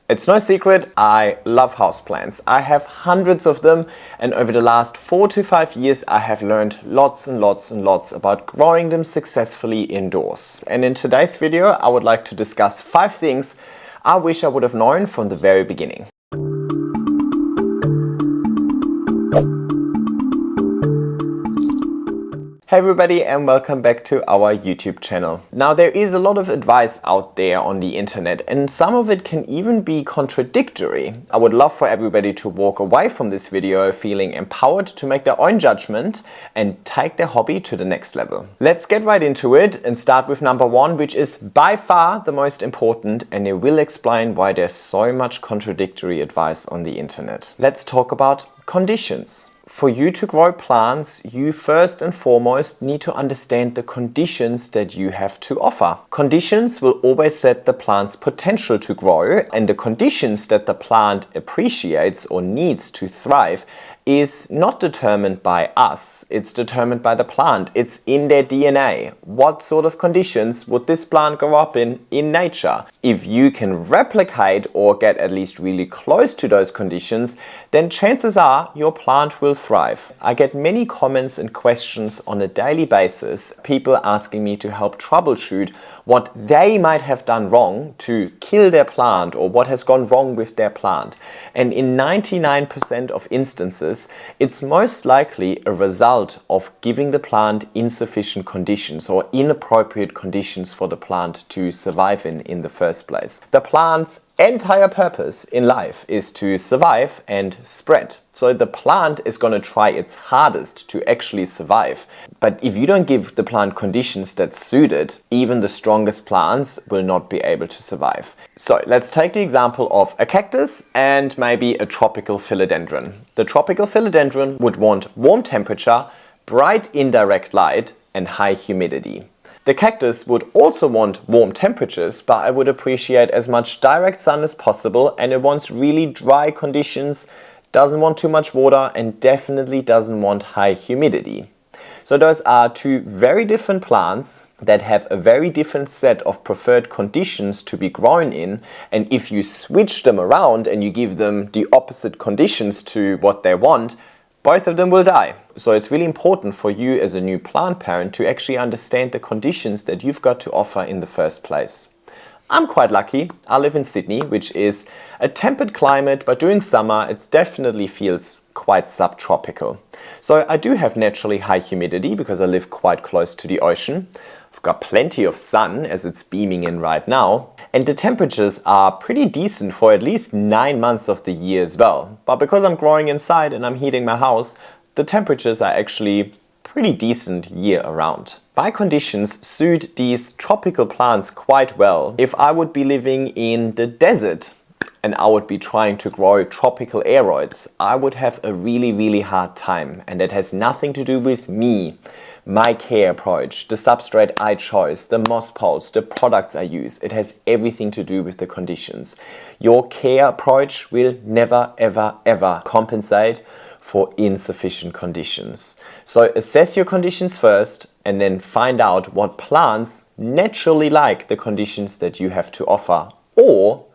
It's no secret, I love houseplants. I have hundreds of them, and over the last 4 to 5 years I have learned lots and lots and lots about growing them successfully indoors. And in today's video I would like to discuss 5 things I wish I would have known from the very beginning. Hey everybody, and welcome back to our YouTube channel. Now, there is a lot of advice out there on the internet, and some of it can even be contradictory. I would love for everybody to walk away from this video feeling empowered to make their own judgment and take their hobby to the next level. Let's get right into it and start with number 1, which is by far the most important, and it will explain why there's so much contradictory advice on the internet. Let's talk about conditions. For you to grow plants, you first and foremost need to understand the conditions that you have to offer. Conditions will always set the plant's potential to grow, and the conditions that the plant appreciates or needs to thrive is not determined by us, it's determined by the plant. It's in their DNA. What sort of conditions would this plant grow up in nature? If you can replicate or get at least really close to those conditions, then chances are your plant will thrive. I get many comments and questions on a daily basis, people asking me to help troubleshoot what they might have done wrong to kill their plant or what has gone wrong with their plant. And in 99% of instances, it's most likely a result of giving the plant insufficient conditions or inappropriate conditions for the plant to survive in the first place. The plant's entire purpose in life is to survive and spread. So the plant is going to try its hardest to actually survive. But if you don't give the plant conditions that suit it, even the strongest plants will not be able to survive. So let's take the example of a cactus and maybe a tropical philodendron. The tropical philodendron would want warm temperature, bright indirect light, and high humidity. The cactus would also want warm temperatures, but it would appreciate as much direct sun as possible, and it wants really dry conditions, doesn't want too much water, and definitely doesn't want high humidity. So those are two very different plants that have a very different set of preferred conditions to be grown in, and if you switch them around and you give them the opposite conditions to what they want, both of them will die. So it's really important for you as a new plant parent to actually understand the conditions that you've got to offer in the first place. I'm quite lucky. I live in Sydney, which is a temperate climate, but during summer it definitely feels quite subtropical. So I do have naturally high humidity because I live quite close to the ocean. I've got plenty of sun as it's beaming in right now, and the temperatures are pretty decent for at least 9 months of the year as well. But because I'm growing inside and I'm heating my house, the temperatures are actually pretty decent year around. My conditions suit these tropical plants quite well. If I would be living in the desert and I would be trying to grow tropical aeroids, I would have a really hard time, and that has nothing to do with me, my care approach, the substrate I chose, the moss poles, the products I use. It has everything to do with the conditions. Your care approach will never ever compensate for insufficient conditions. So assess your conditions first and then find out what plants naturally like the conditions that you have to offer, or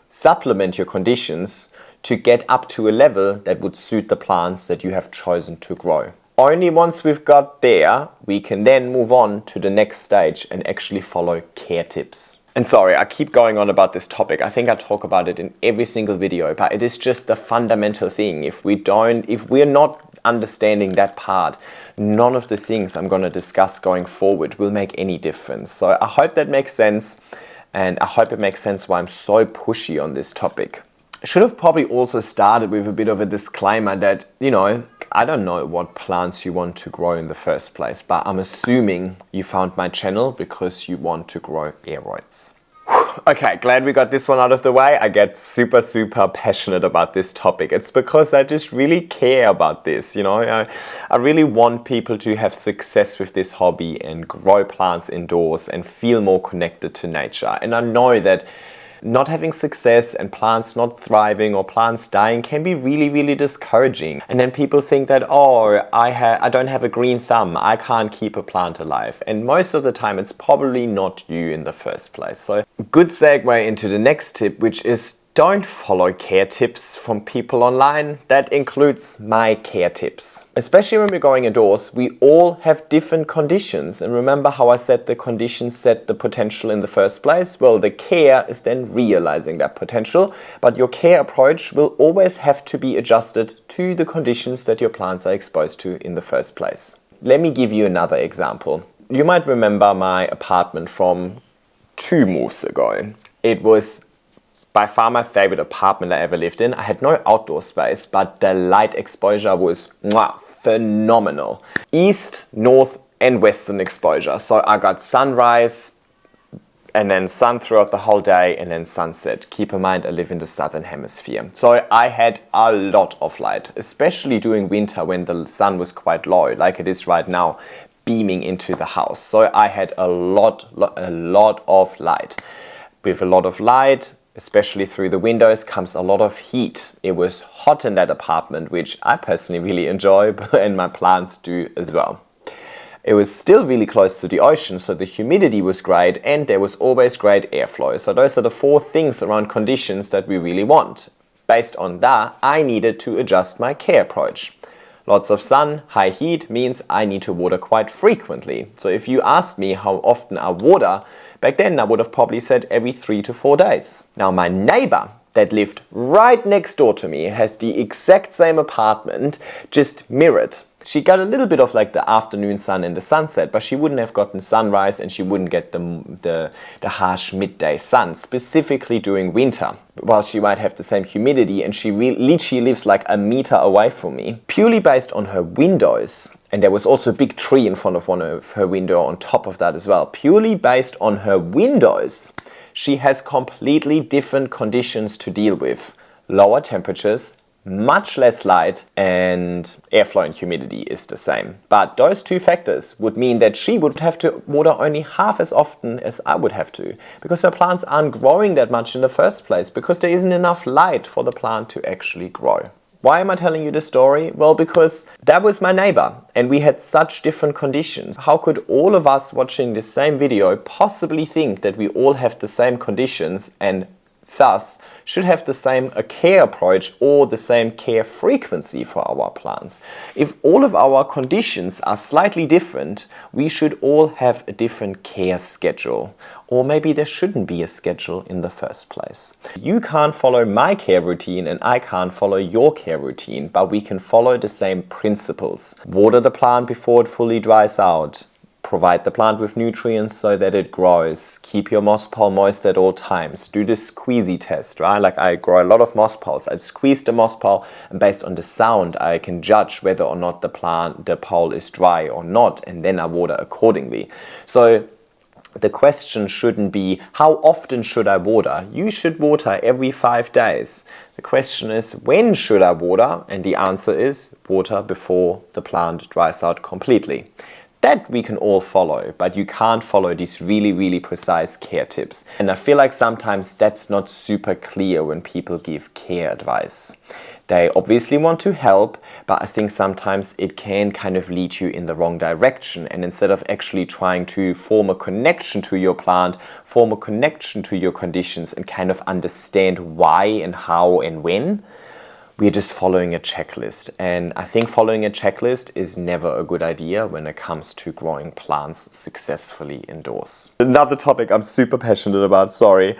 supplement your conditions to get up to a level that would suit the plants that you have chosen to grow. Only once we've got there, we can then move on to the next stage and actually follow care tips. And sorry, I keep going on about this topic. I think I talk about it in every single video, but it is just the fundamental thing. If we're not understanding that part, none of the things I'm going to discuss going forward will make any difference. So I hope that makes sense, and I hope it makes sense why I'm so pushy on this topic. I should have probably also started with a bit of a disclaimer that, I don't know what plants you want to grow in the first place, but I'm assuming you found my channel because you want to grow aeroids. Okay, glad we got this one out of the way. I get super passionate about this topic. It's because I just really care about this, I really want people to have success with this hobby and grow plants indoors and feel more connected to nature. And I know that not having success and plants not thriving or plants dying can be really discouraging. And then people think that, oh, I don't have a green thumb, I can't keep a plant alive. And most of the time it's probably not you in the first place. So good segue into the next tip, which is don't follow care tips from people online. That includes my care tips. Especially when we're going indoors, we all have different conditions. And remember how I said the conditions set the potential in the first place? Well, the care is then realizing that potential, but your care approach will always have to be adjusted to the conditions that your plants are exposed to in the first place. Let me give you another example. You might remember my apartment from 2 moves ago. It was by far my favorite apartment I ever lived in. I had no outdoor space, but the light exposure was phenomenal. East, north and western exposure. So I got sunrise and then sun throughout the whole day and then sunset. Keep in mind I live in the southern hemisphere. So I had a lot of light, especially during winter when the sun was quite low, like it is right now, beaming into the house. So I had a lot of light. With a lot of light, especially through the windows, comes a lot of heat. It was hot in that apartment, which I personally really enjoy, and my plants do as well. It was still really close to the ocean, so the humidity was great and there was always great airflow. So those are the 4 things around conditions that we really want. Based on that, I needed to adjust my care approach. Lots of sun, high heat means I need to water quite frequently. So if you asked me how often I water, back then I would have probably said every 3 to 4 days. Now my neighbor that lived right next door to me has the exact same apartment, just mirrored. She got a little bit of like the afternoon sun and the sunset, but she wouldn't have gotten sunrise and she wouldn't get the harsh midday sun, specifically during winter. While she might have the same humidity and she literally lives like a meter away from me, purely based on her windows. And there was also a big tree in front of one of her window on top of that as well. Purely based on her windows, she has completely different conditions to deal with. Lower temperatures, much less light, and airflow and humidity is the same. But those 2 factors would mean that she would have to water only half as often as I would have to, because her plants aren't growing that much in the first place, because there isn't enough light for the plant to actually grow. Why am I telling you this story? Well, because that was my neighbor and we had such different conditions. How could all of us watching the same video possibly think that we all have the same conditions and thus should have the same care approach or the same care frequency for our plants? If all of our conditions are slightly different, we should all have a different care schedule. Or maybe there shouldn't be a schedule in the first place. You can't follow my care routine and I can't follow your care routine, but we can follow the same principles. Water the plant before it fully dries out. Provide the plant with nutrients so that it grows. Keep your moss pole moist at all times. Do the squeezy test, right? Like I grow a lot of moss poles. I squeeze the moss pole and based on the sound, I can judge whether or not the pole is dry or not, and then I water accordingly. So the question shouldn't be, how often should I water? You should water every 5 days. The question is, when should I water? And the answer is, water before the plant dries out completely. That we can all follow, but you can't follow these really precise care tips. And I feel like sometimes that's not super clear when people give care advice. They obviously want to help, but I think sometimes it can kind of lead you in the wrong direction. And instead of actually trying to form a connection to your plant, form a connection to your conditions and kind of understand why and how and when, we're just following a checklist. And I think following a checklist is never a good idea when it comes to growing plants successfully indoors. Another topic I'm super passionate about, sorry.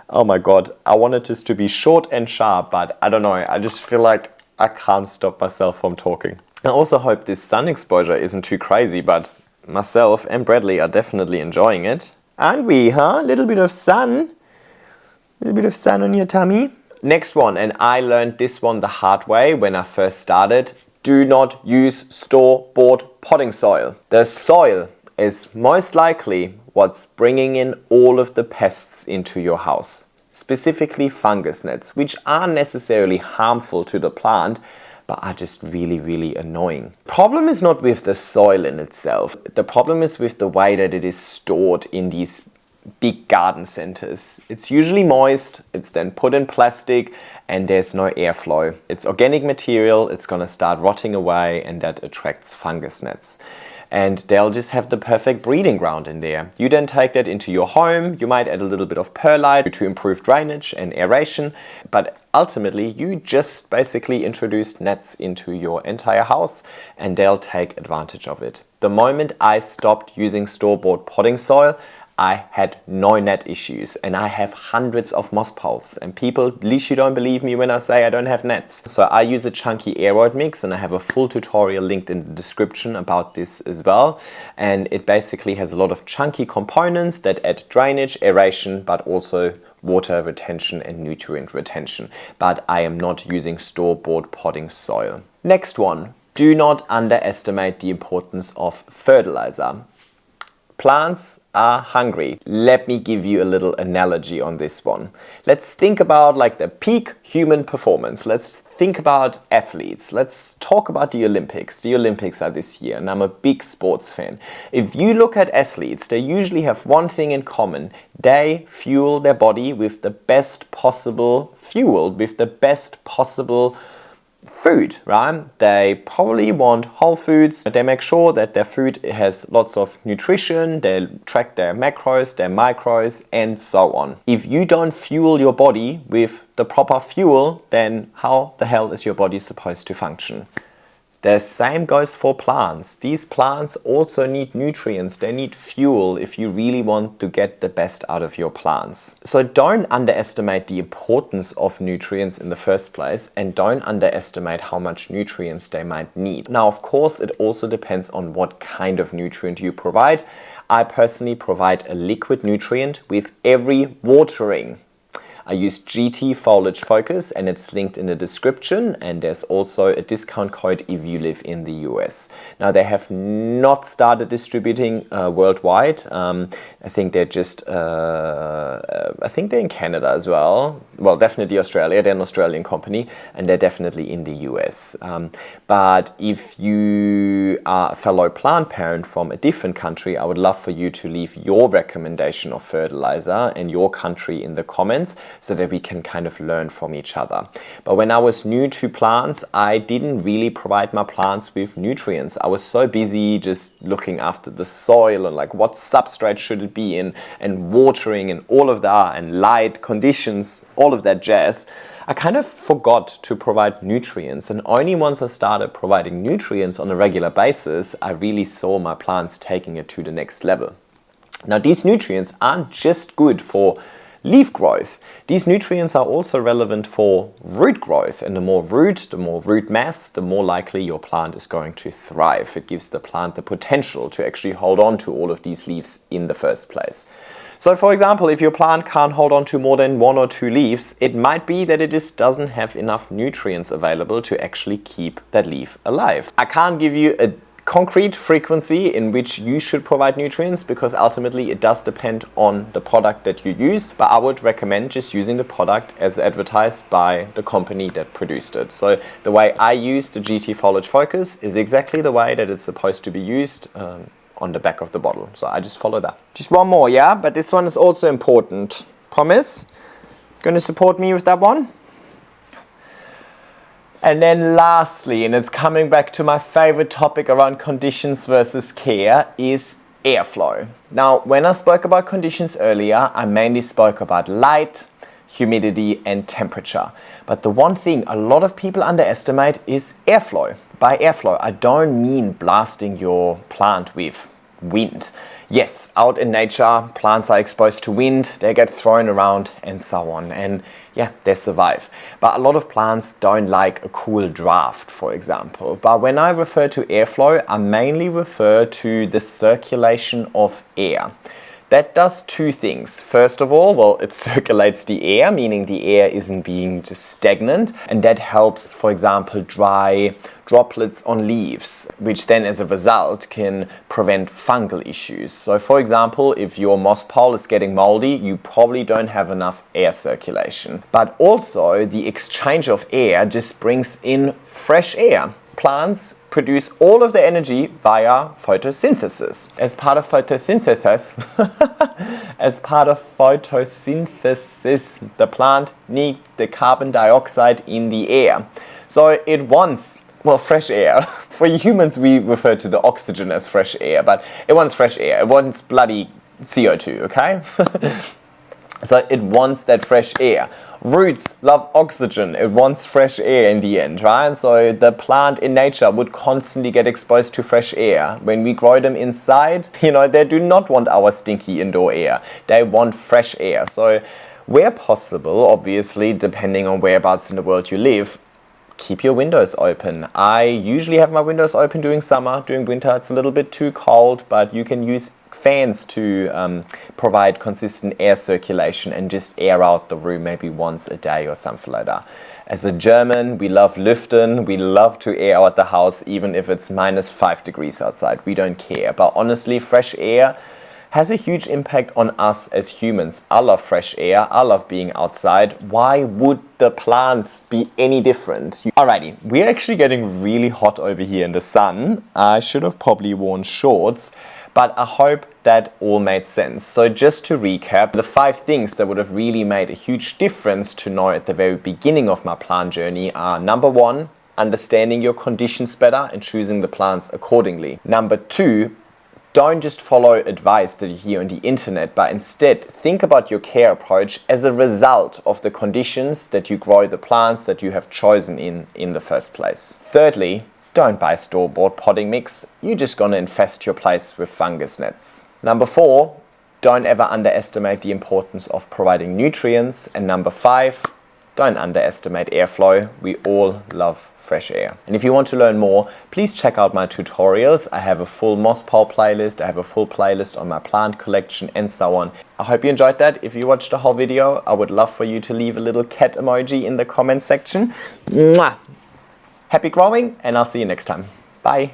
Oh my God, I wanted this to be short and sharp, but I don't know, I just feel like I can't stop myself from talking. I also hope this sun exposure isn't too crazy, but myself and Bradley are definitely enjoying it. Aren't we, huh? A little bit of sun. A little bit of sun on your tummy. Next one, and I learned this one the hard way when I first started. Do not use store-bought potting soil. The soil is most likely what's bringing in all of the pests into your house, specifically fungus gnats, which aren't necessarily harmful to the plant, but are just really annoying. Problem is not with the soil in itself. The problem is with the way that it is stored in these big garden centers. It's usually moist, it's then put in plastic and there's no airflow. It's organic material, it's gonna start rotting away and that attracts fungus gnats. and they'll just have the perfect breeding ground in there. You then take that into your home. You might add a little bit of perlite to improve drainage and aeration, but ultimately you just basically introduced nets into your entire house and they'll take advantage of it. The moment I stopped using store-bought potting soil, I had no net issues, and I have hundreds of moss poles, and people, at least you don't believe me when I say I don't have nets. So I use a chunky aeroid mix, and I have a full tutorial linked in the description about this as well. And it basically has a lot of chunky components that add drainage, aeration, but also water retention and nutrient retention. But I am not using store-bought potting soil. Next one, do not underestimate the importance of fertilizer. Plants are hungry. Let me give you a little analogy on this one. Let's think about like the peak human performance. Let's think about athletes. Let's talk about the Olympics. The Olympics are this year, and I'm a big sports fan. If you look at athletes, they usually have one thing in common. They fuel their body with the best possible fuel, with the best possible food, right? They probably want whole foods. They make sure that their food has lots of nutrition. They track their macros, their micros, and so on. If you don't fuel your body with the proper fuel, then how the hell is your body supposed to function? The same goes for plants. These plants also need nutrients. They need fuel if you really want to get the best out of your plants. So don't underestimate the importance of nutrients in the first place, and don't underestimate how much nutrients they might need. Now, of course, it also depends on what kind of nutrient you provide. I personally provide a liquid nutrient with every watering. I use GT Foliage Focus, and it's linked in the description, and there's also a discount code if you live in the US. Now, they have not started distributing worldwide. I think they're just, I think they're in Canada as well. Well, definitely Australia. They're an Australian company, and they're definitely in the US. But if you are a fellow plant parent from a different country, I would love for you to leave your recommendation of fertilizer and your country in the comments, so that we can kind of learn from each other. But when I was new to plants, I didn't really provide my plants with nutrients. I was so busy just looking after the soil and like what substrate should it be in, and watering and all of that, and light conditions, all of that jazz. I kind of forgot to provide nutrients, and only once I started providing nutrients on a regular basis, I really saw my plants taking it to the next level. Now, these nutrients aren't just good for leaf growth. These nutrients are also relevant for root growth, and the more root mass, the more likely your plant is going to thrive. It gives the plant the potential to actually hold on to all of these leaves in the first place. So for example, if your plant can't hold on to more than 1 or 2 leaves, it might be that it just doesn't have enough nutrients available to actually keep that leaf alive. I can't give you a concrete frequency in which you should provide nutrients, because ultimately it does depend on the product that you use, but I would recommend just using the product as advertised by the company that produced it. So the way I use the GT Foliage Focus is exactly the way that it's supposed to be used on the back of the bottle. So I just follow that. Just one more, yeah? But this one is also important. Promise? Going to support me with that one? And then lastly, and it's coming back to my favorite topic around conditions versus care, is airflow. Now, when I spoke about conditions earlier, I mainly spoke about light, humidity, and temperature. But the one thing a lot of people underestimate is airflow. By airflow, I don't mean blasting your plant with wind. Yes, out in nature, plants are exposed to wind, they get thrown around and so on, and yeah, they survive. But a lot of plants don't like a cool draft, for example. But when I refer to airflow, I mainly refer to the circulation of air. That does 2 things. First of all, well, it circulates the air, meaning the air isn't being just stagnant, and that helps, for example, dry droplets on leaves, which then as a result can prevent fungal issues. So for example, if your moss pole is getting moldy, you probably don't have enough air circulation. But also the exchange of air just brings in fresh air. plants produce all of their energy via photosynthesis. As part of photosynthesis, the plant needs the carbon dioxide in the air. So it wants, well, fresh air. For humans, we refer to the oxygen as fresh air, but it wants fresh air. It wants bloody CO2, okay? So it wants that fresh air. Roots love oxygen. It wants fresh air in the end, right? So the plant in nature would constantly get exposed to fresh air. When we grow them inside, they do not want our stinky indoor air. They want fresh air. So where possible, obviously, depending on whereabouts in the world you live, keep your windows open. I usually have my windows open during summer. During winter, it's a little bit too cold, but you can use fans to provide consistent air circulation and just air out the room maybe once a day or something like that. As a German, we love lüften. We love to air out the house even if it's -5 degrees outside. We don't care. But honestly, fresh air has a huge impact on us as humans. I love fresh air. I love being outside. Why would the plants be any different? Alrighty, we're actually getting really hot over here in the sun. I should have probably worn shorts, but I hope that all made sense. So just to recap, the 5 things that would have really made a huge difference to know at the very beginning of my plant journey are: number 1, understanding your conditions better and choosing the plants accordingly. Number 2, don't just follow advice that you hear on the internet, but instead think about your care approach as a result of the conditions that you grow the plants that you have chosen in the first place. Thirdly, don't buy store-bought potting mix. You're just gonna infest your place with fungus nets. Number 4, don't ever underestimate the importance of providing nutrients. And number 5, don't underestimate airflow. We all love fresh air. And if you want to learn more, please check out my tutorials. I have a full moss pole playlist, I have a full playlist on my plant collection and so on. I hope you enjoyed that. If you watched the whole video, I would love for you to leave a little cat emoji in the comment section. Mwah! Happy growing, and I'll see you next time. Bye.